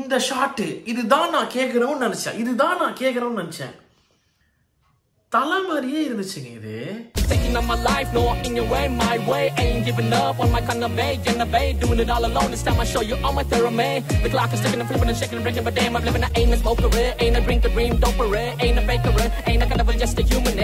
இந்த ஷாட் இதுதான் நான் கேட்கறேன்னு நினைச்சேன். தலை மாதிரியே இருந்துச்சுங்க இது. Taking on my life, no in your way, my way. Ain't giving up on my kind of way, innovate, doing it all alone. This time I show you all my theorem. The clock is ticking and flipping and shaking and breaking, but damn, I'm living. I ain't a smoker, ain't a drink, a dream, don't parade, ain't a faker, ain't a carnival, just a human.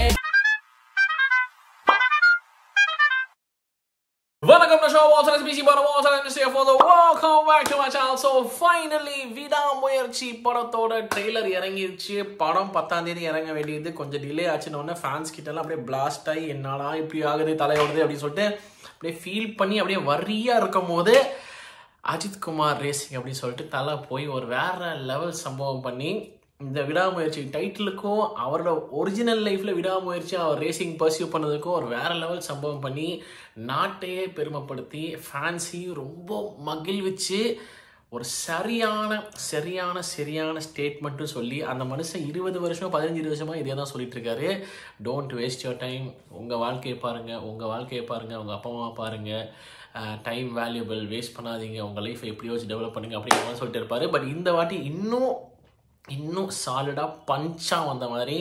Welcome to the show. Walter is busy, but Walter and the for the welcome back to my channel. So finally, விடாமுயற்சி படத்தோட trailer இறங்கிருச்சு. படம் 10ஆம் தேதி இறங்க வேண்டியது கொஞ்சம் delay ஆச்சுன்னு fans கிட்ட எல்லாம் அப்படியே பிளாஸ்ட் ஆகி என்னடா இப்படி ஆகுது தலையோடுது அப்படின்னு சொல்லிட்டு அப்படியே ஃபீல் பண்ணி அப்படியே வரியா இருக்கும் போது அஜித் குமார் ரேசிங் அப்படின்னு சொல்லிட்டு தலை போய் ஒரு வேற லெவல் சம்பவம் பண்ணி இந்த விடாமுயற்சி டைட்டிலுக்கும் அவரோட ஒரிஜினல் லைஃப்பில் விடாமுயற்சி அவர் ரேசிங் பர்சியூ பண்ணதுக்கும் ஒரு வேறு லெவல் சம்பவம் பண்ணி நாட்டையே பெருமைப்படுத்தி ஃபேன்ஸையும் ரொம்ப மகிழ்விச்சு ஒரு சரியான ஸ்டேட்மெண்ட்டும் சொல்லி அந்த மனுஷன் 20 வருஷம் 15 வருஷமாக இதே தான் சொல்லிட்டு இருக்காரு. டோன்ட் வேஸ்ட் யுவர் டைம், உங்கள் வாழ்க்கையை பாருங்கள், உங்கள் அப்பா அம்மா பாருங்கள், டைம் வேல்யூபிள், வேஸ்ட் பண்ணாதீங்க, உங்கள் லைஃப்பை எப்படியோ வச்சு டெவலப் பண்ணுங்க அப்படிங்கிற மாதிரி சொல்லிட்டு இருப்பார். பட் இந்த வாட்டி இன்னும் சாலிடாக பஞ்சாக வந்த மாதிரி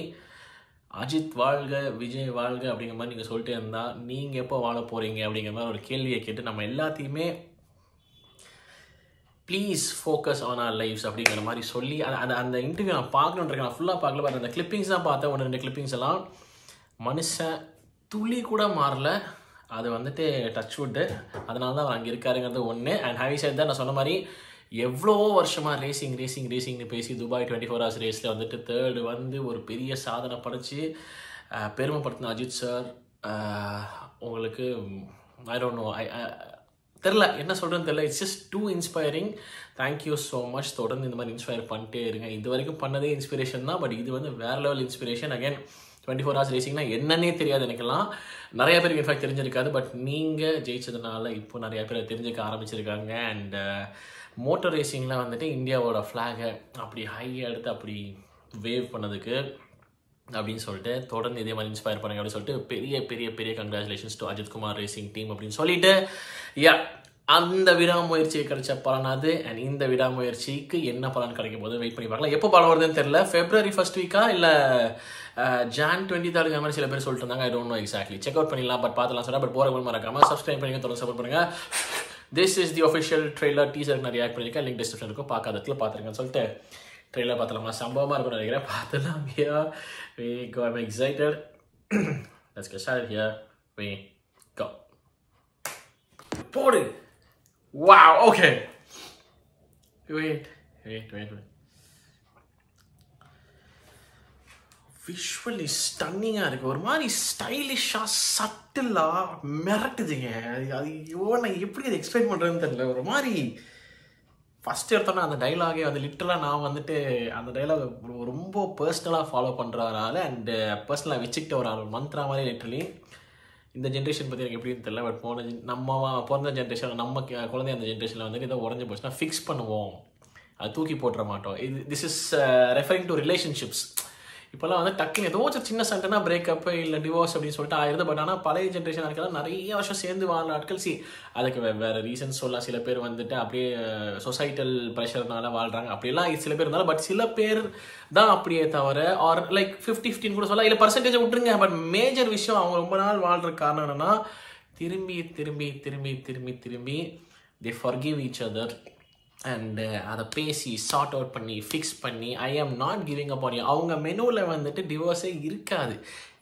அஜித் வாழ்க விஜய் வாழ்க அப்படிங்கிற மாதிரி நீங்கள் சொல்லிட்டே இருந்தால் நீங்கள் எப்போ வாழ போகிறீங்க அப்படிங்கிற மாதிரி ஒரு கேள்வியை கேட்டு நம்ம எல்லாத்தையுமே please focus on our lifes அப்படிங்கிற மாதிரி சொல்லி அந்த இன்டர்வியூ நான் பார்க்கணுன்றேன். நான் ஃபுல்லாக பார்க்கல, பட் அந்த கிளிப்பிங்ஸ் தான் பார்த்தேன். 1-2 கிளிப்பிங்ஸ் எல்லாம் மனுஷன் துளி கூட மாறல. அது டச் வுட்டு, அதனால தான் அவர் அங்கே இருக்காருங்கிறது ஒன்று. அண்ட் ஹேவி சைட் தான் நான் சொன்ன மாதிரி எவ்வளோ வருஷமாக ரேசிங்னு பேசி துபாய் 24 ஹவர்ஸ் ரேஸில் 3rd ஒரு பெரிய சாதனை படைச்சு பெருமைப்படுத்தின அஜித் சார் உங்களுக்கு ஐ டோன்ட் நோ, தெரில என்ன சொல்கிறேன்னு தெரில. It's just too inspiring. Thank you so much. தொடர்ந்து இந்த மாதிரி இன்ஸ்பயர் பண்ணிட்டே இருங்க. இது வரைக்கும் பண்ணதே இன்ஸ்பிரேஷன் தான், பட் இது வேறு லெவல் இன்ஸ்பிரேஷன். அகைன் 24 ஹவர்ஸ் ரேசிங்னா என்னன்னே தெரியாது எனக்கெல்லாம், நிறைய பேருக்கு இன்ஃபேக்ட் தெரிஞ்சிருக்காது. பட் நீங்கள் ஜெயிச்சதுனால இப்போ நிறைய பேர் தெரிஞ்சுக்க ஆரம்பிச்சிருக்காங்க. அண்ட் மோட்டர் ரேசிங்கில் இந்தியாவோட ஃப்ளாகை அப்படி ஹையாக எடுத்து அப்படி வேவ் பண்ணதுக்கு அப்படின்னு சொல்லிட்டு தொடர்ந்து இதே மாதிரி இன்ஸ்பயர் பண்ணுங்க அப்படின்னு சொல்லிட்டு பெரிய congratulations to Ajith Kumar racing team அப்படின்னு சொல்லிட்டு அந்த விடாமுயற்சியை கிடைச்ச பலன் அது. அண்ட் இந்த விடாமுயற்சிக்கு என்ன பலன் கிடைக்கும் போது வெயிட் பண்ணி பார்க்கலாம். எப்போ பலம் வருதுன்னு தெரியல. February 1st வீக்கா இல்லை Jan 23rd மாதிரி சில பேர் சொல்லிட்டு இருந்தாங்க. ஐ don't no exactly. Check out பண்ணிடலாம். பட் பார்த்துலாம் சொன்னால். பட் போகிற மறக்காமல் சப்ஸ்கிரைப் பண்ணுங்க, தொடர்ந்து சப்போர்ட் பண்ணுங்க. This is the official trailer. டீசருக்கு நான் ரியாக்ட் பண்ணியிருக்கேன். லிங்க் டிஸ்கிரிப்ஷன் இருக்கும், பார்க்காததுல பார்த்துருக்கேன்னு சொல்லிட்டு ட்ரெய்லர் பார்த்துலாமா. சம்பவமாக இருக்கும்னு நினைக்கிறேன். பார்த்துலாம். I'm excited. Let's get started. Here we go. போடு. Wow, okay. Wait. விஷுவலி ஸ்டன்னிங்காக இருக்குது. ஒரு மாதிரி ஸ்டைலிஷாக சட்டிலாக மிரட்டுதுங்க. அது நான் எப்படி அதை எக்ஸ்பிளைன் பண்ணுறதுன்னு தெரியல. ஒரு மாதிரி ஃபஸ்ட் எடுத்தோன்னா அந்த டைலாகே லிட்டரலாக நான் அந்த டைலாக் ரொம்ப பர்சனலாக ஃபாலோ பண்ணுறாரால அண்டு பர்சனலாக வச்சுக்கிட்ட ஒரு மந்த்ரா மாதிரி லிட்டரலி. இந்த ஜென்ரேஷன் பற்றி எனக்கு எப்படின்னு தெரியல. பட் நம்ம பிறந்த ஜென்ரேஷன், நம்ம குழந்தை அந்த ஜென்ரேஷனில் இதை உடஞ்சி போச்சுன்னா ஃபிக்ஸ் பண்ணுவோம், அது தூக்கி போட்டுற மாட்டோம். This is referring to relationships. இப்போல்லாம் டக்குன்னு ஏதோ ஒரு சின்ன சண்டைனா பிரேக்கப் இல்லை டிவோர்ஸ் அப்படின்னு சொல்லிட்டு ஆயிருது. பட் ஆனால் பழைய ஜென்ரேஷன் ஆட்கள் நிறைய வருஷம் சேர்ந்து வாழ்ற ஆட்கள் அதுக்கு வேறு ரீசன்ஸ் சொல்லலாம். சில பேர் அப்படியே சொசைட்டல் ப்ரெஷர்னால வாழ்கிறாங்க, அப்படிலாம் சில பேர் இருந்தாலும். பட் சில பேர் தான் அப்படியே தவிர ஆர் லைக் 50-15 கூட சொல்லலாம், இல்லை பர்சன்டேஜை விட்டுருங்க. பட் மேஜர் விஷயம் அவங்க ரொம்ப நாள் வாழ்கிற காரணம் என்னன்னா திரும்பி they forgive each other. And அதை பேசி சார்ட் அவுட் பண்ணி ஃபிக்ஸ் பண்ணி I am not giving up on you. அவங்க மெனுவில் டிவோர்ஸே இருக்காது.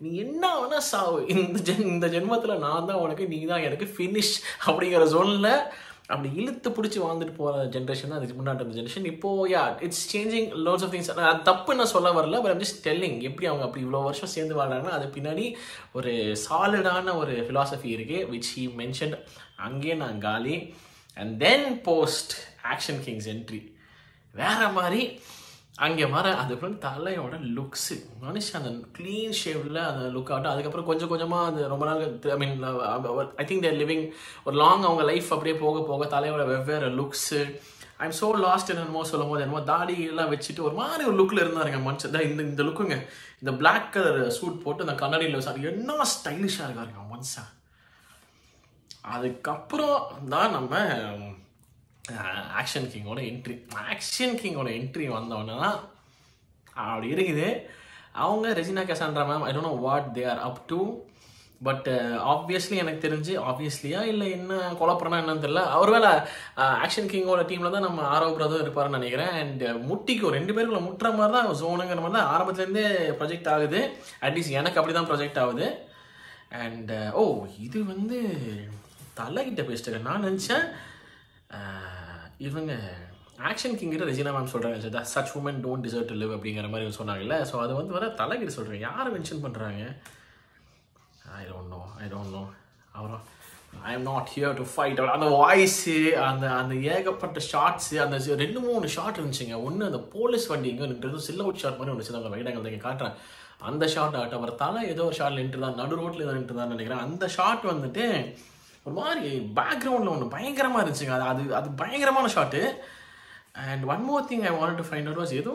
நீ என்ன வேணால் சாவு, இந்த ஜென்மத்தில் நான் தான் உனக்கு, நீ தான் எனக்கு, ஃபினிஷ் அப்படிங்கிற ஜோனில் அப்படி இழுத்து பிடிச்சி வாழ்ந்துட்டு போகிற ஜென்ரேஷன் தான் அதுக்கு முன்னாடி இருந்த ஜென்ரேஷன். இப்போது it's changing lots of things. அது தப்பு நான் சொல்ல வரல, பட் ஐம் ஜஸ்ட் டெல்லிங் எப்படி அவங்க அப்படி இவ்வளோ வருஷம் சேர்ந்து வாழ்றாங்கன்னா அது பின்னாடி ஒரு சாலிடான ஒரு ஃபிலாசபி இருக்குது, விச் ஹீ மென்ஷன்ட். அங்கேயே நான் காலி. And then post action Kings entry வேறு மாதிரி அங்கே அதுக்கப்புறம் தலையோட லுக்ஸு மனுஷன் அந்த க்ளீன் ஷேவில் அந்த லுக் ஆகட்டும். அதுக்கப்புறம் கொஞ்சமாக அது ரொம்ப நாள் ஐ திங்க் தேர் லிவிங் ஒரு லாங் அவங்க லைஃப் அப்படியே போக தலையோட வெவ்வேறு lux. I am so last என்னமோ சொல்லும் போது என்னமோ தாடி எல்லாம் வச்சுட்டு ஒரு மாதிரி ஒரு லுக்கில் இருந்தாருங்க மனுஷன். இந்த லுக்குங்க, இந்த பிளாக் கலர் சூட் போட்டு அந்த கண்ணாடியில் சார் என்ன ஸ்டைலிஷாக இருக்காருங்க மனுஷன். அதுக்கப்புறம் தான் நம்ம ஆக்ஷன் கிங்கோட என்ட்ரி வந்தோடனே தான் அப்படி இருக்குது. அவங்க Regina Cassandra ma'am, I don't know what they are up to, but obviously எனக்கு தெரிஞ்சு, ஆப்வியஸ்லியா இல்லை என்ன குழப்பறனா என்னன்னு தெரியல, ஒருவேளை ஆக்ஷன் கிங்கோட டீமில் தான் நம்ம ஆரவ் பிரதர் இருப்பாருன்னு நினைக்கிறேன். அண்ட் முட்டிக்கும் 2 பேருக்குள்ள முட்டுற மாதிரி தான் ஜோனுங்கிற மாதிரி தான் ஆரம்பத்துலேருந்தே ப்ரொஜெக்ட் ஆகுது. அட்லீஸ்ட் எனக்கு அப்படி தான் ப்ரொஜெக்ட் ஆகுது. அண்ட் இது வந்து தலைகிட்ட பேசிட்டு நான் நினச்சேன் இவங்க ஆக்ஷன் கிங்கிட்ட ரெஜினா மேம் சொல்கிறாங்க, such women don't deserve to live அப்படிங்கிற மாதிரி சொன்னாங்கல்ல. ஸோ அது வந்து வர தலைகிட்ட சொல்கிறேன், யாரை மென்ஷன் பண்ணுறாங்க? I don't know. அப்புறம் I am not here to fight. அந்த வாய்ஸு, அந்த ஏகப்பட்ட ஷார்ட்ஸு, அந்த 2-3 ஷார்ட் இருந்துச்சுங்க. ஒன்று அந்த போலீஸ் வண்டி இங்கே நின்று சில்ல அவுட் ஷாட் மாதிரி ஒன்று அந்த வைடங்கள் இங்கே காட்டுறேன். அந்த ஷார்ட் ஆகட்டும், அப்புறம் தலை ஏதோ ஒரு ஷார்ட் நின்று தான், நடு ரோட்டில் ஏதோ நின்று தான் நினைக்கிறேன். அந்த ஷார்ட் வந்துட்டு ஒரு மாதிரி பேக்ரவுண்டில் ஒன்று பயங்கரமாக இருந்துச்சுங்க. அது பயங்கரமான shot. And one more thing I want to find out was ஏதோ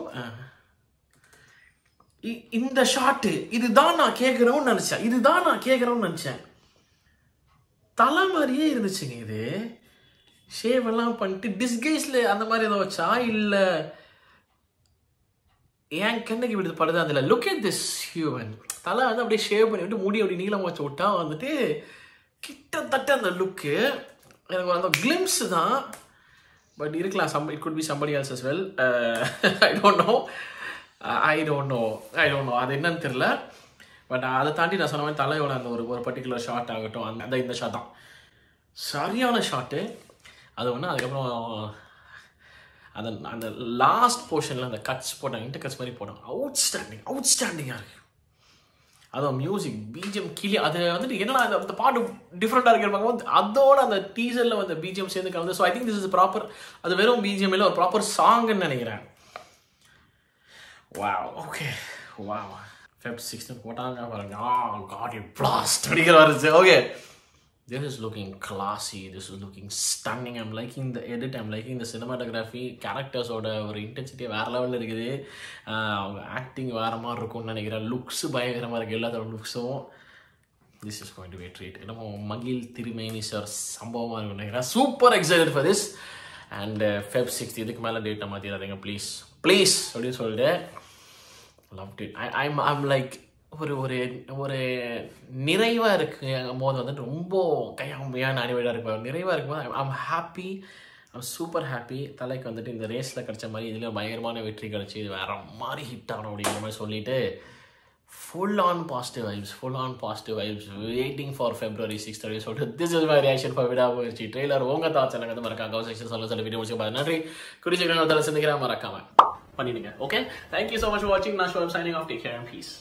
இந்த ஷாட்டு இதுதான் நான் கேட்குறோன்னு நினச்சேன். தலை மாதிரியே இருந்துச்சுங்க. இது ஷேவ் எல்லாம் பண்ணிட்டு டிஸ்கைஸில் அந்த மாதிரி ஏதோ வச்சா இல்லை என் கண்ணுக்கு இப்படி படுது. அதில் லுக் அட் திஸ் ஹியூமன். தலை வந்து அப்படியே ஷேவ் பண்ணி விட்டு முடி அப்படி நீளம் வச்சு விட்டா வந்துட்டு கிட்டத்தட்ட அந்த லுக்கு எனக்கு அந்த கிளிம்ஸ் தான். பட் இருக்கலாம், it could be somebody else as well. I don't know அது என்னன்னு தெரியல. பட் அதை தாண்டி நான் சொன்ன மாதிரி தலையோட அந்த ஒரு பர்டிகுலர் ஷாட் ஆகட்டும், அந்த இந்த ஷாட் தான் சரியான ஷாட்டு. அது ஒன்று. அதுக்கப்புறம் அந்த லாஸ்ட் போர்ஷனில் அந்த கட்ஸ் போட்டாங்க, இன்டர் கட்ஸ் மாதிரி போட்டாங்க. அவுட்ஸ்டாண்டிங்காக இருக்குது. அதுவும் மியூசிக் பிஜிஎம் கிளி. அது வந்துட்டு என்னன்னா அந்த பாட்டு டிஃப்ரெண்டாக இருக்கிற அதோட அந்த டீசரில் வந்து பிஜிஎம் சேர்ந்து கலந்து. So I think this is proper. அது வெறும் பிஜிஎம் இல்லை, ஒரு ப்ராப்பர் சாங்குன்னு நினைக்கிறேன். Wow, okay. Wow. Feb 16 போட்டாங்க பாருங்க. God, you blast அப்படிங்கிற வருது. Okay. This is looking classy. This is looking stunning. I'm liking the edit. I'm liking the cinematography. Characters-ஓட ஒரு intensity வேற லெவலில் இருக்குது. அவங்க ஆக்டிங் வேற மாதிரி இருக்கும்னு நினைக்கிறேன். லுக்ஸ் பயங்கரமாக இருக்குது. எல்லாத்தோட லுக்ஸும் this is going to be a treat. என்னமோ மகிழ் திருமேனி சார் சம்பவமாக இருக்கும்னு நினைக்கிறேன். Super excited for this. And Feb 6 இதுக்கு மேலே டேட்டை மாற்றிடாதீங்க ப்ளீஸ் அப்படின்னு சொல்லிட்டு loved it. I'm like ஒரு நிறைவாக இருக்கும் போது வந்துட்டு ரொம்ப கையாமையான அணிவீடாக இருக்கும். நிறைவாக இருக்கும்போது I'm happy. I'm super happy. தலைக்கு வந்துட்டு இந்த ரேஸில் கிடச்ச மாதிரி இதுலேயும் பயங்கரமான வெற்றி கிடச்சி இது வேற மாதிரி ஹிட் ஆகணும் அப்படிங்கிற மாதிரி சொல்லிட்டு full on positive vibes waiting for February 6th. So this is my reaction for விடாமுயற்சி ட்ரெய்லர். உங்கள் தாட்ஸ் எனக்கு வந்து மறக்காம கமெண்ட் செக்ஷன் சொல்ல வீடியோ முடிச்சு பாருங்க. நன்றி. குறிச்சிக்கிறேன் தலை சந்திக்கிறேன், மறக்காம பண்ணிடுங்க. Okay, thank you so much for வாட்சிங். நான் show signing off. Take care and piece.